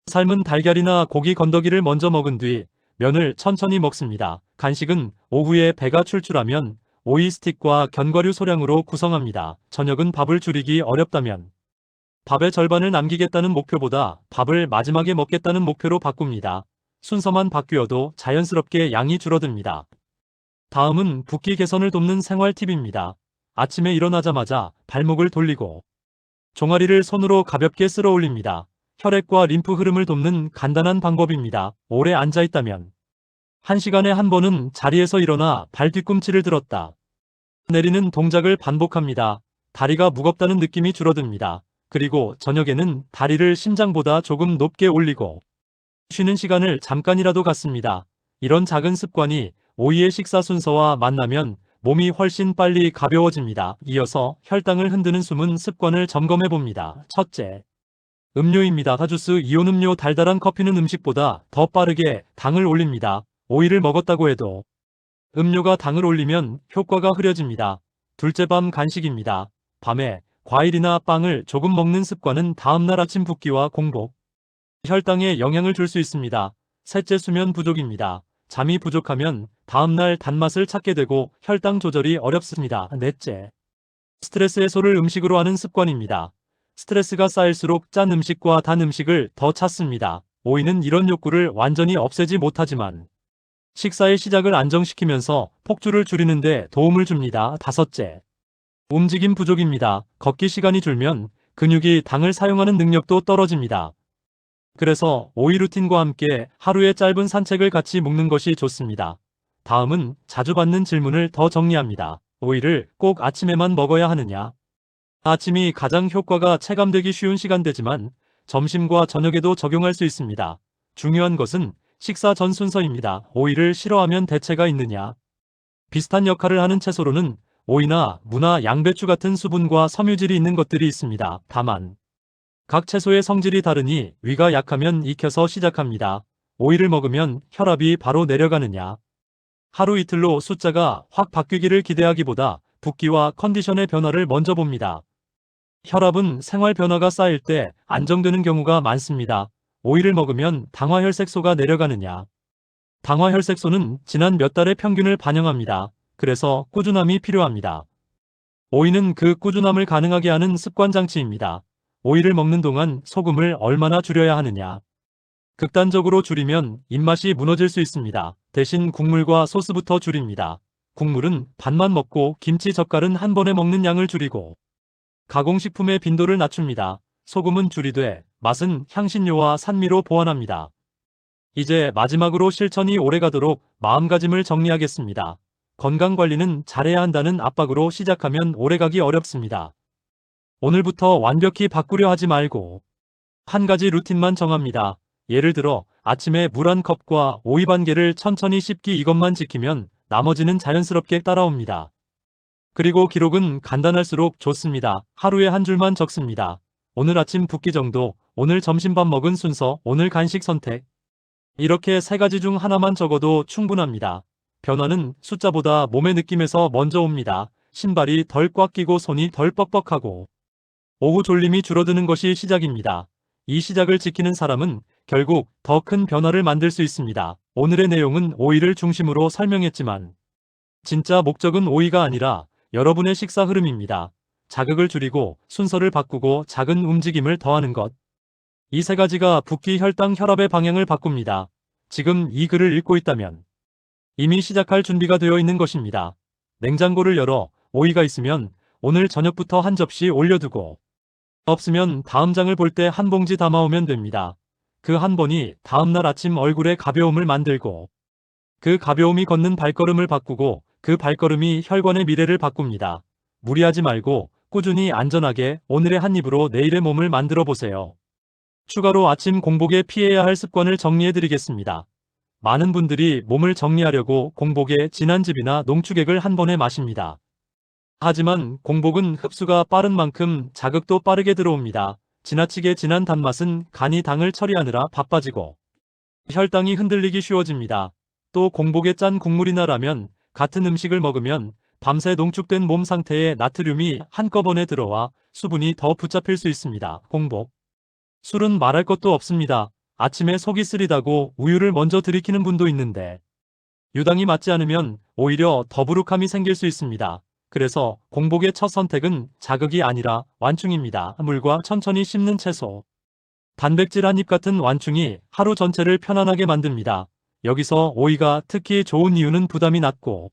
삶은 달걀이나 고기 건더기를 먼저 먹은 뒤 면을 천천히 먹습니다. 간식은 오후에 배가 출출하면 오이 스틱과 견과류 소량으로 구성합니다. 저녁은 밥을 줄이기 어렵다면 밥의 절반을 남기겠다는 목표보다 밥을 마지막에 먹겠다는 목표로 바꿉니다. 순서만 바뀌어도 자연스럽게 양이 줄어듭니다. 다음은 붓기 개선을 돕는 생활 팁입니다. 아침에 일어나자마자 발목을 돌리고 종아리를 손으로 가볍게 쓸어 올립니다. 혈액과 림프 흐름을 돕는 간단한 방법입니다. 오래 앉아 있다면 1시간에 한 번은 자리에서 일어나 발 뒤꿈치를 들었다 내리는 동작을 반복합니다. 다리가 무겁다는 느낌이 줄어듭니다. 그리고 저녁에는 다리를 심장보다 조금 높게 올리고 쉬는 시간을 잠깐이라도 갖습니다. 이런 작은 습관이 오이의 식사 순서와 만나면 몸이 훨씬 빨리 가벼워집니다. 이어서 혈당을 흔드는 숨은 습관을 점검해 봅니다. 첫째, 음료입니다. 다주스 이온 음료. 달달한 커피는 음식보다 더 빠르게 당을 올립니다. 오이를 먹었다고 해도 음료가 당을 올리면 효과가 흐려집니다. 둘째, 밤 간식입니다. 밤에 과일이나 빵을 조금 먹는 습관은 다음날 아침 붓기와 공복, 혈당에 영향을 줄 수 있습니다. 셋째, 수면 부족입니다. 잠이 부족하면 다음날 단맛을 찾게 되고 혈당 조절이 어렵습니다. 넷째, 스트레스 해소를 음식으로 하는 습관입니다. 스트레스가 쌓일수록 짠 음식과 단 음식을 더 찾습니다. 오이는 이런 욕구를 완전히 없애지 못하지만 식사의 시작을 안정시키면서 폭주를 줄이는 데 도움을 줍니다. 다섯째, 움직임 부족입니다. 걷기 시간이 줄면 근육이 당을 사용하는 능력도 떨어집니다. 그래서 오이 루틴과 함께 하루의 짧은 산책을 같이 묶는 것이 좋습니다. 다음은 자주 받는 질문을 더 정리합니다. 오이를 꼭 아침에만 먹어야 하느냐? 아침이 가장 효과가 체감되기 쉬운 시간대지만 점심과 저녁에도 적용할 수 있습니다. 중요한 것은 식사 전 순서입니다. 오이를 싫어하면 대체가 있느냐? 비슷한 역할을 하는 채소로는 오이나 무나 양배추 같은 수분과 섬유질이 있는 것들이 있습니다. 다만 각 채소의 성질이 다르니 위가 약하면 익혀서 시작합니다. 오이를 먹으면 혈압이 바로 내려가느냐? 하루 이틀로 숫자가 확 바뀌기를 기대하기보다 붓기와 컨디션의 변화를 먼저 봅니다. 혈압은 생활 변화가 쌓일 때 안정되는 경우가 많습니다. 오이를 먹으면 당화혈색소가 내려가느냐? 당화혈색소는 지난 몇 달의 평균을 반영합니다. 그래서 꾸준함이 필요합니다. 오이는 그 꾸준함을 가능하게 하는 습관 장치입니다. 오이를 먹는 동안 소금을 얼마나 줄여야 하느냐? 극단적으로 줄이면 입맛이 무너질 수 있습니다. 대신 국물과 소스부터 줄입니다. 국물은 반만 먹고 김치 젓갈은 한 번에 먹는 양을 줄이고 가공식품의 빈도를 낮춥니다. 소금은 줄이되 맛은 향신료와 산미로 보완합니다. 이제 마지막으로 실천이 오래가도록 마음가짐을 정리하겠습니다. 건강관리는 잘해야 한다는 압박으로 시작하면 오래가기 어렵습니다. 오늘부터 완벽히 바꾸려 하지 말고 한 가지 루틴만 정합니다. 예를 들어 아침에 물 한 컵과 오이 반 개를 천천히 씹기, 이것만 지키면 나머지는 자연스럽게 따라옵니다. 그리고 기록은 간단할수록 좋습니다. 하루에 한 줄만 적습니다. 오늘 아침 붓기 정도, 오늘 점심밥 먹은 순서, 오늘 간식 선택. 이렇게 세 가지 중 하나만 적어도 충분합니다. 변화는 숫자보다 몸의 느낌에서 먼저 옵니다. 신발이 덜 꽉 끼고 손이 덜 뻑뻑하고 오후 졸림이 줄어드는 것이 시작입니다. 이 시작을 지키는 사람은 결국 더 큰 변화를 만들 수 있습니다. 오늘의 내용은 오이를 중심으로 설명했지만 진짜 목적은 오이가 아니라 여러분의 식사 흐름입니다. 자극을 줄이고 순서를 바꾸고 작은 움직임을 더하는 것. 이 세 가지가 붓기, 혈당, 혈압의 방향을 바꿉니다. 지금 이 글을 읽고 있다면 이미 시작할 준비가 되어 있는 것입니다. 냉장고를 열어 오이가 있으면 오늘 저녁부터 한 접시 올려두고 없으면 다음 장을 볼 때 한 봉지 담아오면 됩니다. 그 한 번이 다음날 아침 얼굴에 가벼움을 만들고 그 가벼움이 걷는 발걸음을 바꾸고 그 발걸음이 혈관의 미래를 바꿉니다. 무리하지 말고 꾸준히 안전하게 오늘의 한 입으로 내일의 몸을 만들어 보세요. 추가로 아침 공복에 피해야 할 습관을 정리해 드리겠습니다. 많은 분들이 몸을 정리하려고 공복에 진한 즙이나 농축액을 한 번에 마십니다. 하지만 공복은 흡수가 빠른 만큼 자극도 빠르게 들어옵니다. 지나치게 진한 단맛은 간이 당을 처리하느라 바빠지고 혈당이 흔들리기 쉬워집니다. 또 공복에 짠 국물이나 라면, 같은 음식을 먹으면 밤새 농축된 몸 상태에 나트륨이 한꺼번에 들어와 수분이 더 붙잡힐 수 있습니다. 공복. 술은 말할 것도 없습니다. 아침에 속이 쓰리다고 우유를 먼저 들이키는 분도 있는데 유당이 맞지 않으면 오히려 더부룩함이 생길 수 있습니다. 그래서 공복의 첫 선택은 자극이 아니라 완충입니다. 물과 천천히 씹는 채소. 단백질 한 입 같은 완충이 하루 전체를 편안하게 만듭니다. 여기서 오이가 특히 좋은 이유는 부담이 낮고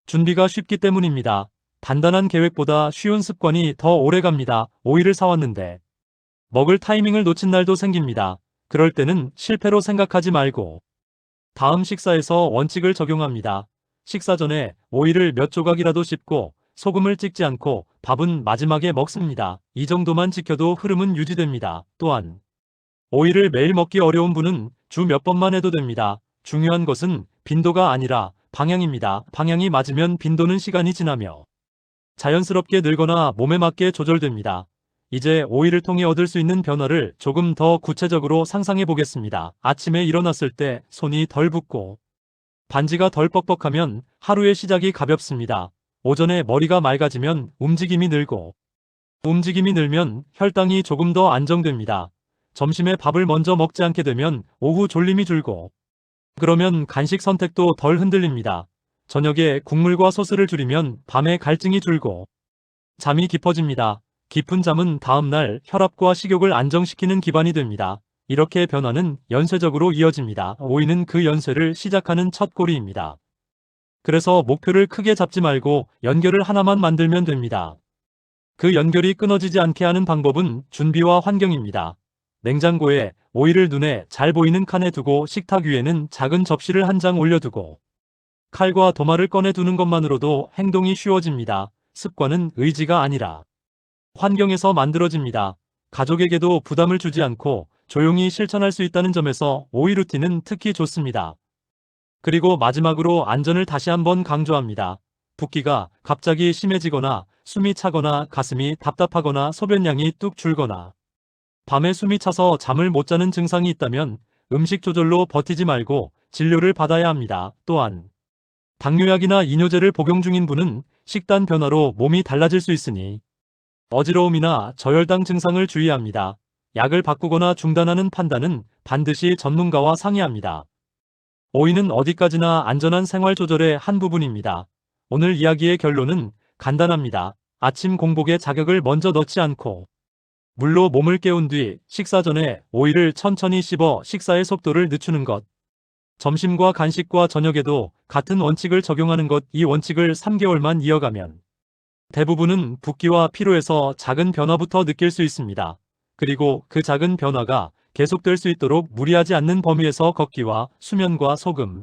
준비가 쉽기 때문입니다. 단단한 계획보다 쉬운 습관이 더 오래 갑니다. 오이를 사왔는데 먹을 타이밍을 놓친 날도 생깁니다. 그럴 때는 실패로 생각하지 말고 다음 식사에서 원칙을 적용합니다. 식사 전에 오이를 몇 조각이라도 씹고 소금을 찍지 않고 밥은 마지막에 먹습니다. 이 정도만 지켜도 흐름은 유지됩니다. 또한 오이를 매일 먹기 어려운 분은 주 몇 번만 해도 됩니다. 중요한 것은 빈도가 아니라 방향입니다. 방향이 맞으면 빈도는 시간이 지나며 자연스럽게 늘거나 몸에 맞게 조절됩니다. 이제 오이를 통해 얻을 수 있는 변화를 조금 더 구체적으로 상상해 보겠습니다. 아침에 일어났을 때 손이 덜 붓고 반지가 덜 뻑뻑하면 하루의 시작이 가볍습니다. 오전에 머리가 맑아지면 움직임이 늘고 움직임이 늘면 혈당이 조금 더 안정됩니다. 점심에 밥을 먼저 먹지 않게 되면 오후 졸림이 줄고 그러면 간식 선택도 덜 흔들립니다. 저녁에 국물과 소스를 줄이면 밤에 갈증이 줄고 잠이 깊어집니다. 깊은 잠은 다음날 혈압과 식욕을 안정시키는 기반이 됩니다. 이렇게 변화는 연쇄적으로 이어집니다. 오이는 그 연쇄를 시작하는 첫 꼬리입니다. 그래서 목표를 크게 잡지 말고 연결을 하나만 만들면 됩니다. 그 연결이 끊어지지 않게 하는 방법은 준비와 환경입니다. 냉장고에 오이를 눈에 잘 보이는 칸에 두고 식탁 위에는 작은 접시를 한 장 올려두고 칼과 도마를 꺼내 두는 것만으로도 행동이 쉬워집니다. 습관은 의지가 아니라 환경에서 만들어집니다. 가족에게도 부담을 주지 않고 조용히 실천할 수 있다는 점에서 오이 루틴은 특히 좋습니다. 그리고 마지막으로 안전을 다시 한번 강조합니다. 붓기가 갑자기 심해지거나 숨이 차거나 가슴이 답답하거나 소변량이 뚝 줄거나 밤에 숨이 차서 잠을 못 자는 증상이 있다면 음식 조절로 버티지 말고 진료를 받아야 합니다. 또한 당뇨약이나 이뇨제를 복용 중인 분은 식단 변화로 몸이 달라질 수 있으니 어지러움이나 저혈당 증상을 주의합니다. 약을 바꾸거나 중단하는 판단은 반드시 전문가와 상의합니다. 오이는 어디까지나 안전한 생활 조절의 한 부분입니다. 오늘 이야기의 결론은 간단합니다. 아침 공복에 자극을 먼저 넣지 않고 물로 몸을 깨운 뒤 식사 전에 오이를 천천히 씹어 식사의 속도를 늦추는 것. 점심과 간식과 저녁에도 같은 원칙을 적용하는 것. 이 원칙을 3개월만 이어가면 대부분은 붓기와 피로에서 작은 변화부터 느낄 수 있습니다. 그리고 그 작은 변화가 계속될 수 있도록 무리하지 않는 범위에서 걷기와 수면과 소금,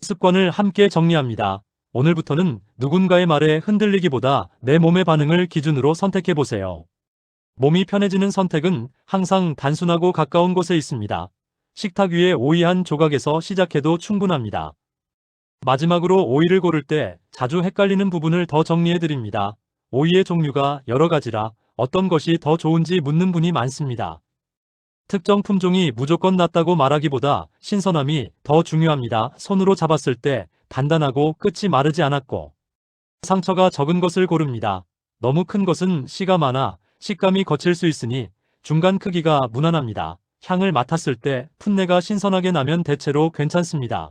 습관을 함께 정리합니다. 오늘부터는 누군가의 말에 흔들리기보다 내 몸의 반응을 기준으로 선택해보세요. 몸이 편해지는 선택은 항상 단순하고 가까운 곳에 있습니다. 식탁 위에 오이 한 조각에서 시작해도 충분합니다. 마지막으로 오이를 고를 때 자주 헷갈리는 부분을 더 정리해드립니다. 오이의 종류가 여러 가지라 어떤 것이 더 좋은지 묻는 분이 많습니다. 특정 품종이 무조건 낫다고 말하기보다 신선함이 더 중요합니다. 손으로 잡았을 때 단단하고 끝이 마르지 않았고 상처가 적은 것을 고릅니다. 너무 큰 것은 씨가 많아 식감이 거칠 수 있으니 중간 크기가 무난합니다. 향을 맡았을 때 풋내가 신선하게 나면 대체로 괜찮습니다.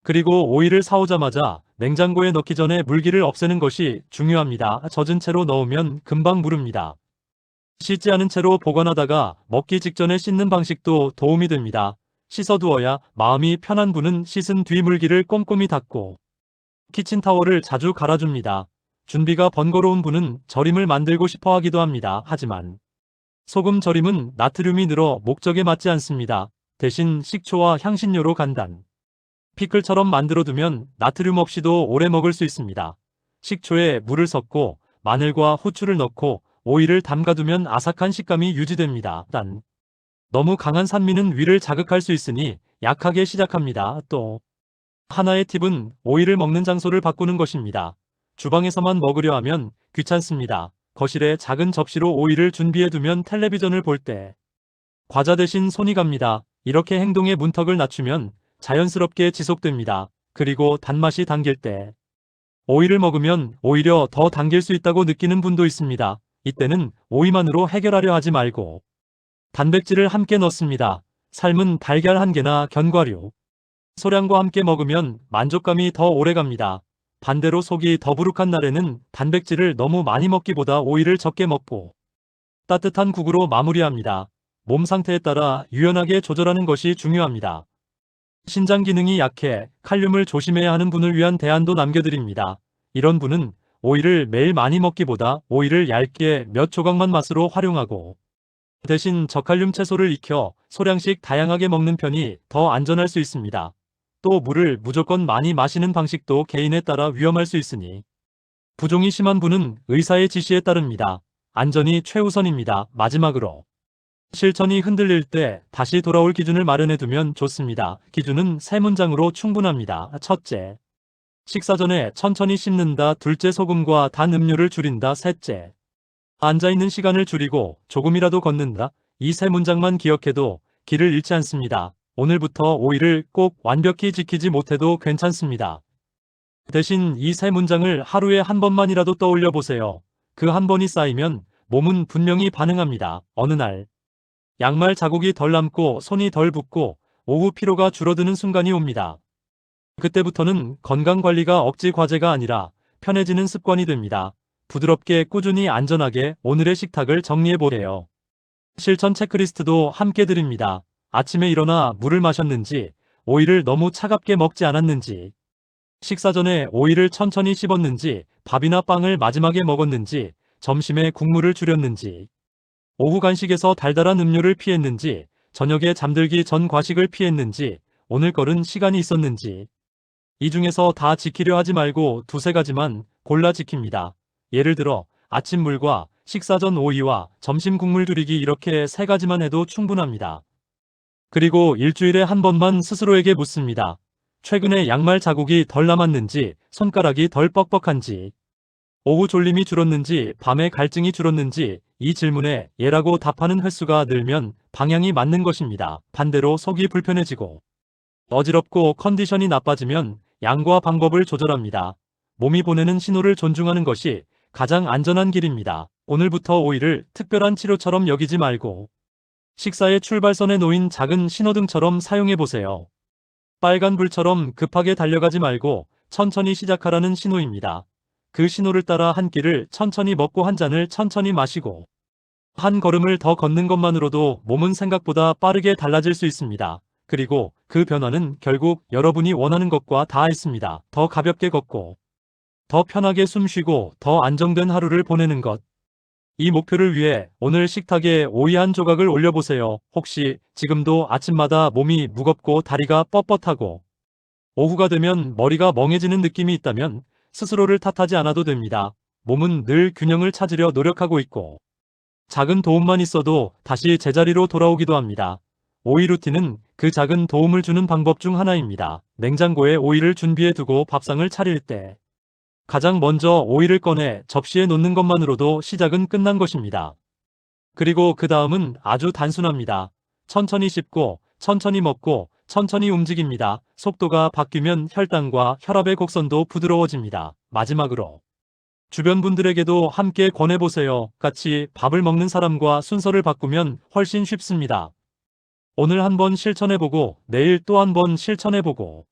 그리고 오이를 사오자마자 냉장고에 넣기 전에 물기를 없애는 것이 중요합니다. 젖은 채로 넣으면 금방 무릅니다. 씻지 않은 채로 보관하다가 먹기 직전에 씻는 방식도 도움이 됩니다. 씻어두어야 마음이 편한 분은 씻은 뒤 물기를 꼼꼼히 닦고 키친타월을 자주 갈아줍니다. 준비가 번거로운 분은 절임을 만들고 싶어 하기도 합니다. 하지만 소금 절임은 나트륨이 늘어 목적에 맞지 않습니다. 대신 식초와 향신료로 간단 피클처럼 만들어두면 나트륨 없이도 오래 먹을 수 있습니다. 식초에 물을 섞고 마늘과 후추를 넣고 오이를 담가두면 아삭한 식감이 유지됩니다. 단, 너무 강한 산미는 위를 자극할 수 있으니 약하게 시작합니다. 또 하나의 팁은 오이를 먹는 장소를 바꾸는 것입니다. 주방에서만 먹으려 하면 귀찮습니다. 거실에 작은 접시로 오이를 준비해두면 텔레비전을 볼 때 과자 대신 손이 갑니다. 이렇게 행동의 문턱을 낮추면 자연스럽게 지속됩니다. 그리고 단맛이 당길 때 오이를 먹으면 오히려 더 당길 수 있다고 느끼는 분도 있습니다. 이때는 오이만으로 해결하려 하지 말고 단백질을 함께 넣습니다. 삶은 달걀 한 개나 견과류, 소량과 함께 먹으면 만족감이 더 오래갑니다. 반대로 속이 더부룩한 날에는 단백질을 너무 많이 먹기보다 오이를 적게 먹고 따뜻한 국으로 마무리합니다. 몸 상태에 따라 유연하게 조절하는 것이 중요합니다. 신장 기능이 약해 칼륨을 조심해야 하는 분을 위한 대안도 남겨드립니다. 이런 분은 오이를 매일 많이 먹기보다 오이를 얇게 몇 조각만 맛으로 활용하고 대신 저칼륨 채소를 익혀 소량씩 다양하게 먹는 편이 더 안전할 수 있습니다. 또 물을 무조건 많이 마시는 방식도 개인에 따라 위험할 수 있으니 부종이 심한 분은 의사의 지시에 따릅니다. 안전이 최우선입니다. 마지막으로 실천이 흔들릴 때 다시 돌아올 기준을 마련해두면 좋습니다. 기준은 세 문장으로 충분합니다. 첫째, 식사 전에 천천히 씹는다. 둘째, 소금과 단 음료를 줄인다. 셋째, 앉아있는 시간을 줄이고 조금이라도 걷는다. 이 세 문장만 기억해도 길을 잃지 않습니다. 오늘부터 오이를 꼭 완벽히 지키지 못해도 괜찮습니다. 대신 이 세 문장을 하루에 한 번만이라도 떠올려 보세요. 그 한 번이 쌓이면 몸은 분명히 반응합니다. 어느 날 양말 자국이 덜 남고 손이 덜 붓고 오후 피로가 줄어드는 순간이 옵니다. 그때부터는 건강관리가 억지 과제가 아니라 편해지는 습관이 됩니다. 부드럽게 꾸준히 안전하게 오늘의 식탁을 정리해보래요. 실천 체크리스트도 함께 드립니다. 아침에 일어나 물을 마셨는지, 오이를 너무 차갑게 먹지 않았는지, 식사 전에 오이를 천천히 씹었는지, 밥이나 빵을 마지막에 먹었는지, 점심에 국물을 줄였는지, 오후 간식에서 달달한 음료를 피했는지, 저녁에 잠들기 전 과식을 피했는지, 오늘 거른 시간이 있었는지. 이 중에서 다 지키려 하지 말고 두세 가지만 골라 지킵니다. 예를 들어 아침 물과 식사 전 오이와 점심 국물 줄이기, 이렇게 세 가지만 해도 충분합니다. 그리고 일주일에 한 번만 스스로에게 묻습니다. 최근에 양말 자국이 덜 남았는지, 손가락이 덜 뻑뻑한지, 오후 졸림이 줄었는지, 밤에 갈증이 줄었는지. 이 질문에 예라고 답하는 횟수가 늘면 방향이 맞는 것입니다. 반대로 속이 불편해지고 어지럽고 컨디션이 나빠지면 양과 방법을 조절합니다. 몸이 보내는 신호를 존중하는 것이 가장 안전한 길입니다. 오늘부터 오이를 특별한 치료처럼 여기지 말고 식사의 출발선에 놓인 작은 신호등처럼 사용해보세요. 빨간 불처럼 급하게 달려가지 말고 천천히 시작하라는 신호입니다. 그 신호를 따라 한 끼를 천천히 먹고 한 잔을 천천히 마시고 한 걸음을 더 걷는 것만으로도 몸은 생각보다 빠르게 달라질 수 있습니다. 그리고 그 변화는 결국 여러분이 원하는 것과 닿아있습니다. 더 가볍게 걷고 더 편하게 숨 쉬고 더 안정된 하루를 보내는 것. 이 목표를 위해 오늘 식탁에 오이 한 조각을 올려보세요. 혹시 지금도 아침마다 몸이 무겁고 다리가 뻣뻣하고 오후가 되면 머리가 멍해지는 느낌이 있다면 스스로를 탓하지 않아도 됩니다. 몸은 늘 균형을 찾으려 노력하고 있고 작은 도움만 있어도 다시 제자리로 돌아오기도 합니다. 오이 루틴은 그 작은 도움을 주는 방법 중 하나입니다. 냉장고에 오이를 준비해 두고 밥상을 차릴 때 가장 먼저 오이를 꺼내 접시에 놓는 것만으로도 시작은 끝난 것입니다. 그리고 그 다음은 아주 단순합니다. 천천히 씹고 천천히 먹고 천천히 움직입니다. 속도가 바뀌면 혈당과 혈압의 곡선도 부드러워집니다. 마지막으로 주변 분들에게도 함께 권해보세요. 같이 밥을 먹는 사람과 순서를 바꾸면 훨씬 쉽습니다. 오늘 한번 실천해보고 내일 또 한번 실천해보고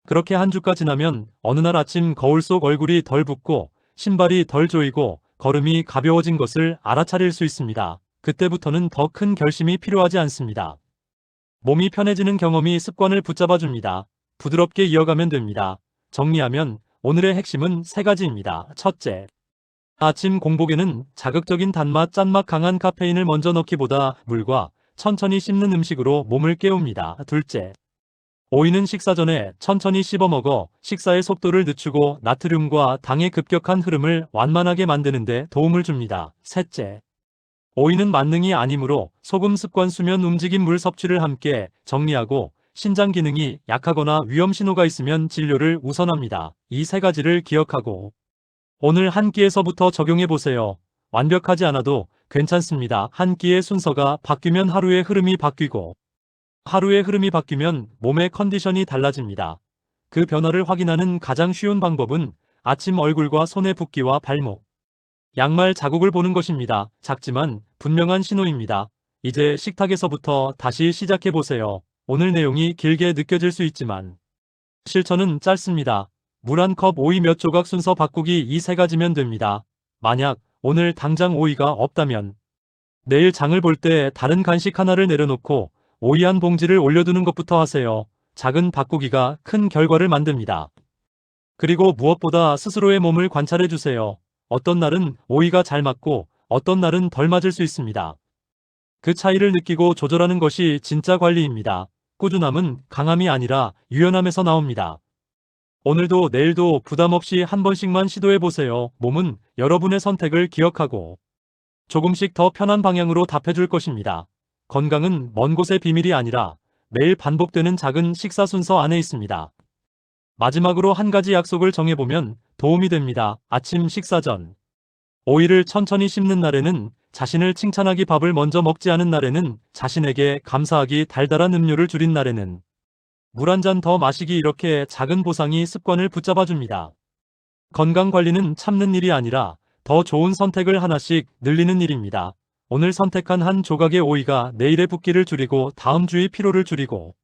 그렇게 한 주가 지나면 어느 날 아침 거울 속 얼굴이 덜 붓고 신발이 덜 조이고 걸음이 가벼워진 것을 알아차릴 수 있습니다. 그때부터는 더 큰 결심이 필요하지 않습니다. 몸이 편해지는 경험이 습관을 붙잡아줍니다. 부드럽게 이어가면 됩니다. 정리하면 오늘의 핵심은 세 가지입니다. 첫째, 아침 공복에는 자극적인 단맛, 짠맛 강한 카페인을 먼저 넣기보다 물과 천천히 씹는 음식으로 몸을 깨웁니다. 둘째, 오이는 식사 전에 천천히 씹어 먹어 식사의 속도를 늦추고 나트륨과 당의 급격한 흐름을 완만하게 만드는 데 도움을 줍니다. 셋째, 오이는 만능이 아니므로 소금 습관, 수면, 움직임, 물 섭취를 함께 정리하고 신장 기능이 약하거나 위험 신호가 있으면 진료를 우선합니다. 이 세 가지를 기억하고 오늘 한 끼에서부터 적용해 보세요. 완벽하지 않아도 괜찮습니다. 한 끼의 순서가 바뀌면 하루의 흐름이 바뀌고, 하루의 흐름이 바뀌면 몸의 컨디션이 달라집니다. 그 변화를 확인하는 가장 쉬운 방법은 아침 얼굴과 손의 붓기와 발목, 양말 자국을 보는 것입니다. 작지만 분명한 신호입니다. 이제 식탁에서부터 다시 시작해 보세요. 오늘 내용이 길게 느껴질 수 있지만 실천은 짧습니다. 물 한 컵, 오이 몇 조각 순서 바꾸기, 이 세 가지면 됩니다. 만약 오늘 당장 오이가 없다면 내일 장을 볼 때 다른 간식 하나를 내려놓고 오이 한 봉지를 올려두는 것부터 하세요. 작은 바꾸기가 큰 결과를 만듭니다. 그리고 무엇보다 스스로의 몸을 관찰해 주세요. 어떤 날은 오이가 잘 맞고 어떤 날은 덜 맞을 수 있습니다. 그 차이를 느끼고 조절하는 것이 진짜 관리입니다. 꾸준함은 강함이 아니라 유연함에서 나옵니다. 오늘도 내일도 부담 없이 한 번씩만 시도해 보세요. 몸은 여러분의 선택을 기억하고 조금씩 더 편한 방향으로 답해줄 것입니다. 건강은 먼 곳의 비밀이 아니라 매일 반복되는 작은 식사 순서 안에 있습니다. 마지막으로 한 가지 약속을 정해보면 도움이 됩니다. 아침 식사 전 오이를 천천히 씹는 날에는 자신을 칭찬하기, 밥을 먼저 먹지 않은 날에는 자신에게 감사하기, 달달한 음료를 줄인 날에는 물 한 잔 더 마시기, 이렇게 작은 보상이 습관을 붙잡아줍니다. 건강관리는 참는 일이 아니라 더 좋은 선택을 하나씩 늘리는 일입니다. 오늘 선택한 한 조각의 오이가 내일의 붓기를 줄이고 다음 주의 피로를 줄이고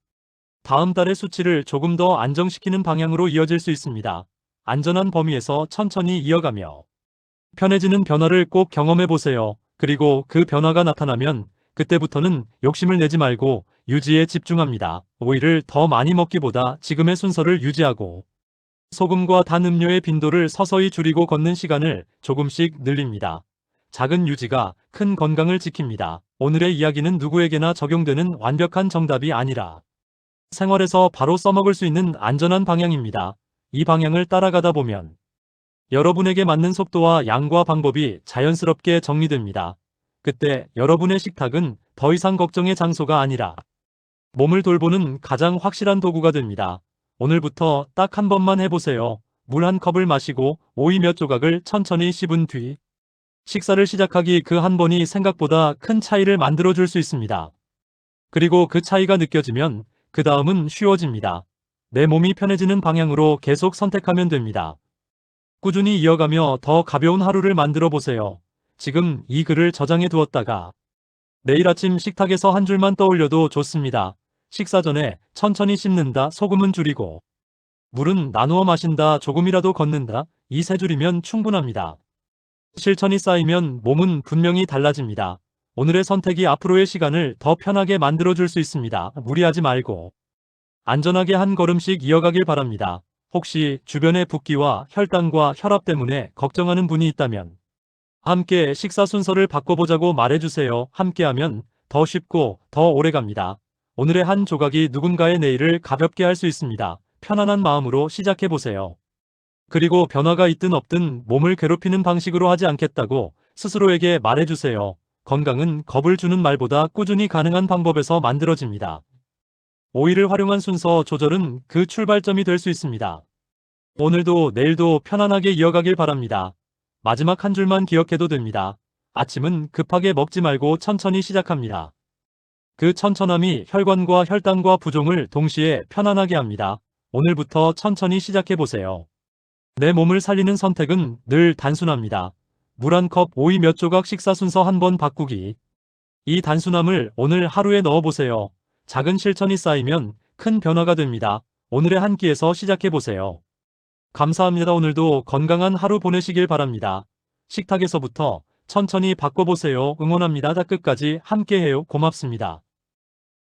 다음 달의 수치를 조금 더 안정시키는 방향으로 이어질 수 있습니다. 안전한 범위에서 천천히 이어가며 편해지는 변화를 꼭 경험해 보세요. 그리고 그 변화가 나타나면 그때부터는 욕심을 내지 말고 유지에 집중합니다. 오이를 더 많이 먹기보다 지금의 순서를 유지하고 소금과 단 음료의 빈도를 서서히 줄이고 걷는 시간을 조금씩 늘립니다. 작은 유지가 큰 건강을 지킵니다. 오늘의 이야기는 누구에게나 적용되는 완벽한 정답이 아니라 생활에서 바로 써먹을 수 있는 안전한 방향입니다. 이 방향을 따라가다 보면 여러분에게 맞는 속도와 양과 방법이 자연스럽게 정리됩니다. 그때 여러분의 식탁은 더 이상 걱정의 장소가 아니라 몸을 돌보는 가장 확실한 도구가 됩니다. 오늘부터 딱 한 번만 해보세요. 물 한 컵을 마시고 오이 몇 조각을 천천히 씹은 뒤 식사를 시작하기, 그 한 번이 생각보다 큰 차이를 만들어줄 수 있습니다. 그리고 그 차이가 느껴지면 그 다음은 쉬워집니다. 내 몸이 편해지는 방향으로 계속 선택하면 됩니다. 꾸준히 이어가며 더 가벼운 하루를 만들어 보세요. 지금 이 글을 저장해 두었다가 내일 아침 식탁에서 한 줄만 떠올려도 좋습니다. 식사 전에 천천히 씹는다, 소금은 줄이고 물은 나누어 마신다, 조금이라도 걷는다, 이 세 줄이면 충분합니다. 실천이 쌓이면 몸은 분명히 달라집니다. 오늘의 선택이 앞으로의 시간을 더 편하게 만들어줄 수 있습니다. 무리하지 말고 안전하게 한 걸음씩 이어가길 바랍니다. 혹시 주변의 붓기와 혈당과 혈압 때문에 걱정하는 분이 있다면 함께 식사 순서를 바꿔보자고 말해주세요. 함께하면 더 쉽고 더 오래갑니다. 오늘의 한 조각이 누군가의 내일을 가볍게 할 수 있습니다. 편안한 마음으로 시작해보세요. 그리고 변화가 있든 없든 몸을 괴롭히는 방식으로 하지 않겠다고 스스로에게 말해주세요. 건강은 겁을 주는 말보다 꾸준히 가능한 방법에서 만들어집니다. 오이를 활용한 순서 조절은 그 출발점이 될 수 있습니다. 오늘도 내일도 편안하게 이어가길 바랍니다. 마지막 한 줄만 기억해도 됩니다. 아침은 급하게 먹지 말고 천천히 시작합니다. 그 천천함이 혈관과 혈당과 부종을 동시에 편안하게 합니다. 오늘부터 천천히 시작해보세요. 내 몸을 살리는 선택은 늘 단순합니다. 물 한 컵, 오이 몇 조각, 식사 순서 한 번 바꾸기. 이 단순함을 오늘 하루에 넣어보세요. 작은 실천이 쌓이면 큰 변화가 됩니다. 오늘의 한 끼에서 시작해보세요. 감사합니다. 오늘도 건강한 하루 보내시길 바랍니다. 식탁에서부터 천천히 바꿔보세요. 응원합니다. 끝까지 함께해요. 고맙습니다.